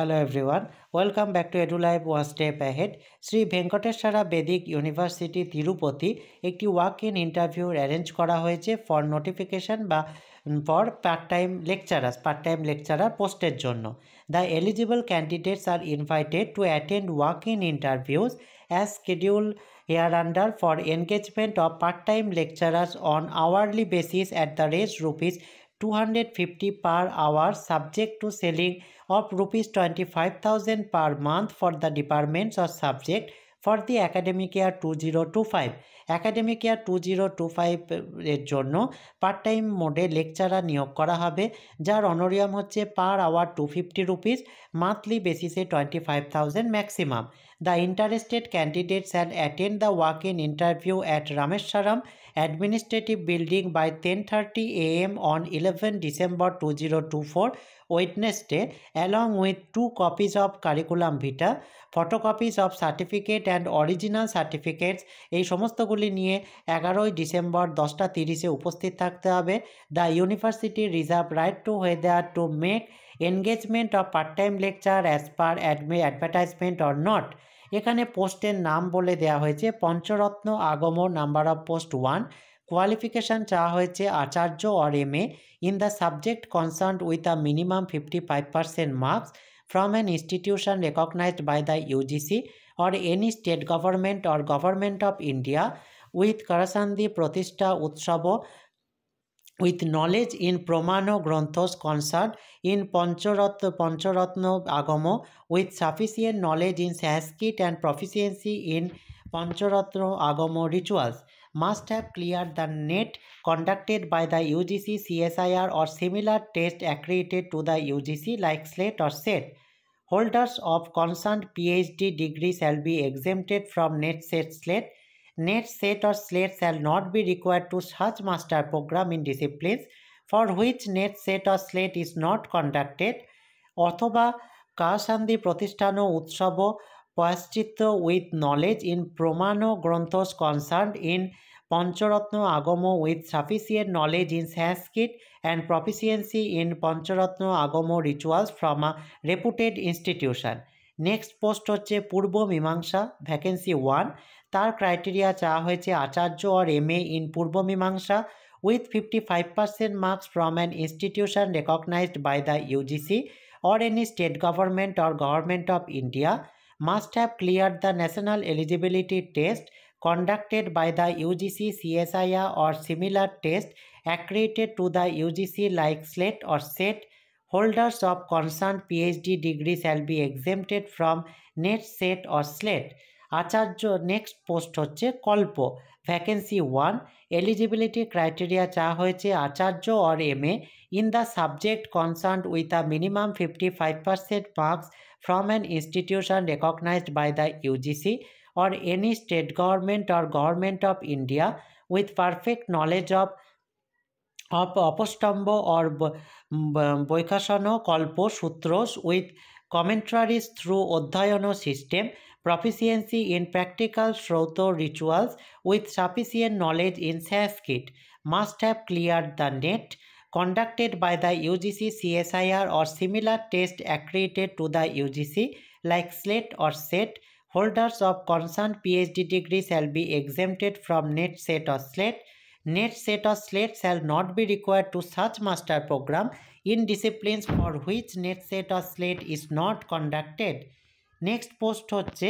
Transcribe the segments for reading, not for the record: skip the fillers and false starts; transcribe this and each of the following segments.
Hello everyone, welcome back to EduLive One Step Ahead. Sri Venkateswara Vedic University Tirupati একটি walk in ইন্টারভিউর arrange করা হয়েছে for notification বা for part time lecturer পোস্টের জন্য। The eligible candidates are invited to attend walk in interviews as scheduled hereunder for engagement of part-time lecturers on hourly basis at the rate rupees 250 per hour, subject to selling of rupees 25,000 per month for the departments or subject for the academic year 2025. Academic year 2025 এর জন্য part time মোডে lecturer নিয়োগ করা হবে, যার অনোরিয়াম হচ্ছে per hour 250 rupees, monthly বেসিসে 25,000 maximum. The interested candidates shall attend the walk-in interview at Rameswaram Administrative Building by 10:30 a.m. on 11 December 2024, Wednesday, along with 2 copies of curriculum vitae, photocopies of certificate and original certificates। এই সমস্তগুলি নিয়ে 11 December 10:30 উপস্থিত থাকতে হবে। The university reserve right two whether to make engagement of part-time lecture as per advertisement or not। এখানে পোস্টের নাম বলে দেওয়া হয়েছে পঞ্চরত্ন আগম, নাম্বার অফ পোস্ট 1, কোয়ালিফিকেশান চাওয়া হয়েছে Acharya or MA in the subject concerned with a minimum 55% marks from an institution recognized by the UGC or any state government or government of India with Karasandhi Pratishtha Utsava with knowledge in Pramano Granthos concerned in Pancharatna Agamo with sufficient knowledge in Sanskrit and proficiency in Pancharatna Agamo rituals, must have cleared the NET conducted by the UGC, CSIR or similar test accredited to the UGC like SLAT or SET. Holders of concerned PhD degree shall be exempted from NET, SET, SLAT. NET, SET or SLAT shall not be required to such master program in disciplines for which NET, SET or SLAT is not conducted, অথবা কারসান্দি প্রতিষ্ঠান উৎসব পয়াশ্চিত্ত with knowledge in Pramano Granthos concerned in Pancharatna Agamo with sufficient knowledge in Sanskrit and proficiency in Pancharatna Agamo rituals from a reputed institution. Next post হচ্ছে পূর্ব মীমাংসা, vacancy 1। তার criteria চাওয়া হয়েছে Acharya or MA in পূর্ব মীমাংসা with 55% marks from an institution recognized by the UGC or any state government or government of India, must have cleared the national eligibility test conducted by the UGC, CSIR or similar test accredited to the UGC like SLAT or SET. Holders of concerned PhD degree shall be exempted from NET, SET or SLAT. Acharya next post হচ্ছে Kalpa, vacancy 1। Eligibility criteria চাওয়া হয়েছে Acharya or MA in the subject concerned with a minimum 55% marks from an institution recognized by the UGC or any state government or government of India with perfect knowledge of অপস্তম্ভ or বৈখাসন কল্প সূত্রস with commentaries through অধ্যয়ন system, proficiency in practical Shrauto rituals with sufficient knowledge in Sanskrit, must have cleared the NET conducted by the UGC, CSIR or similar test accredited to the UGC like SLAT or SET. Holders of concerned PhD degree shall be exempted from NET, SET or SLAT. NET, SET or SLAT shall not be required to such master program in disciplines for which NET, SET or SLAT is not conducted. Next post হচ্ছে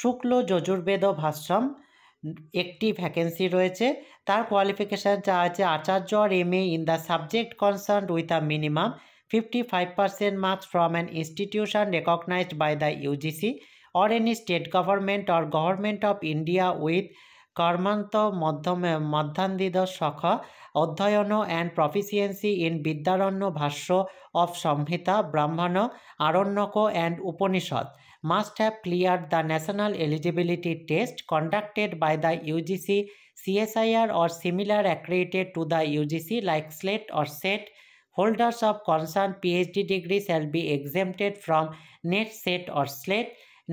শুক্ল যজুর্বেদ ভাষ্যম, একটি vacancy রয়েছে। তার qualification চাওয়া হচ্ছে আচার্য আর MA in the subject concerned with a minimum 55% marks from an institution recognized by the UGC or any state government or government of India with কর্মান্ত মধ্যান্দিদ সখা অধ্যয়ন and proficiency in Vidyaranya ভাষ্য অফ সংহিতা ব্রাহ্মণ Aranyak and Upanishad, must have cleared the national eligibility test conducted by the UGC, CSIR or similar accredited to the UGC like SLAT or SET. Holders of concerned PhD degree shall be exempted from NET, SET or SLAT.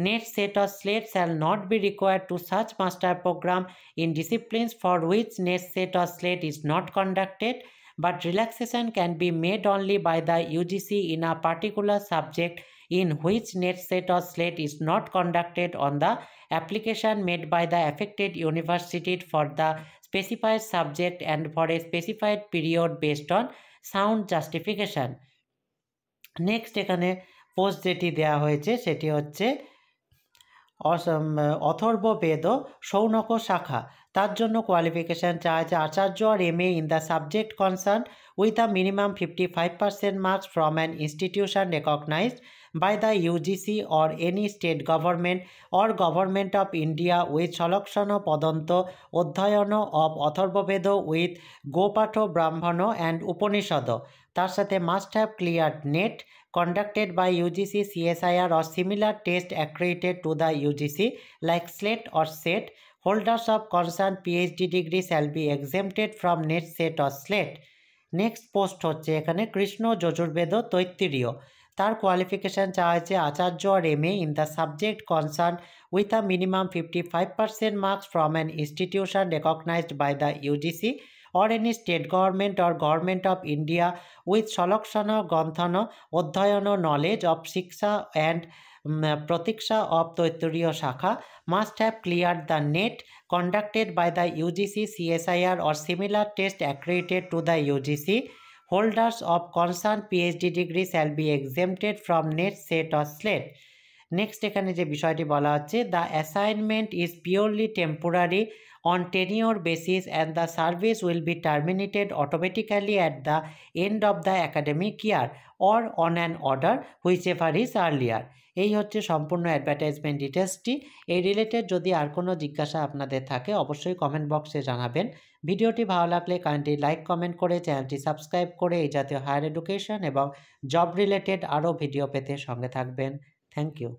NET, SET or SLAT shall not be required to such master program in disciplines for which NET, SET or SLAT is not conducted, but relaxation can be made only by the UGC in a particular subject in which net set or slate is not conducted on the application made by the affected university for the specified subject and for a specified period based on sound justification. Next এখানে post যেটি দেওয়া হয়েছে সেটি হচ্ছে অথর্ববেদ শৌনক শাখা, তার জন্য qualification চাওয়া হয়েছে আচার্য আর MA in the subject concern with a minimum 55% marks from an institution recognized by the UGC or any state government or government of India with Shalakshana Padanto Odhyayana of Atharvaveda with Gopato Brahmana and Upanishado. তার সাথে must have cleared NET conducted by UGC, CSIR or similar test accredited to the UGC like SLATE or SET. Holders of concerned PhD degree shall be exempted from NET, SET or SLATE. Next post হচ্ছে এখানে কৃষ্ণ যজুর্বেদ তৈত্তিরীয়, তার qualification চাওয়া হয়েছে আচার্য আর MA in the subject concern with a minimum 55% marks from an institution recognized by the UGC or any state government or government of India with Shalakshana Granthana Odhyayana knowledge of Shiksha and Pratiksha of Taittiriya Shakha must have cleared the NET conducted by the UGC, CSIR or similar test accredited to the UGC. Holders of concerned PhD degree shall be exempted from NET, SET or SLATE. Next এখানে যে বিষয়টি বলা হচ্ছে the assignment is purely temporary on tenure basis and the service will be terminated automatically at the end of the academic year or on an order whichever is earlier. এই হচ্ছে সম্পূর্ণ advertisement ডিটেলসটি। এই related যদি আর কোনো জিজ্ঞাসা আপনাদের থাকে অবশ্যই কমেন্ট বক্সে জানাবেন। ভিডিওটি ভালো লাগলে কাইন্ডলি লাইক কমেন্ট করে চ্যানেলটি সাবস্ক্রাইব করে এই জাতীয় হায়ার এডুকেশন এবং জব রিলেটেড আরও ভিডিও পেতে সঙ্গে থাকবেন। Thank you.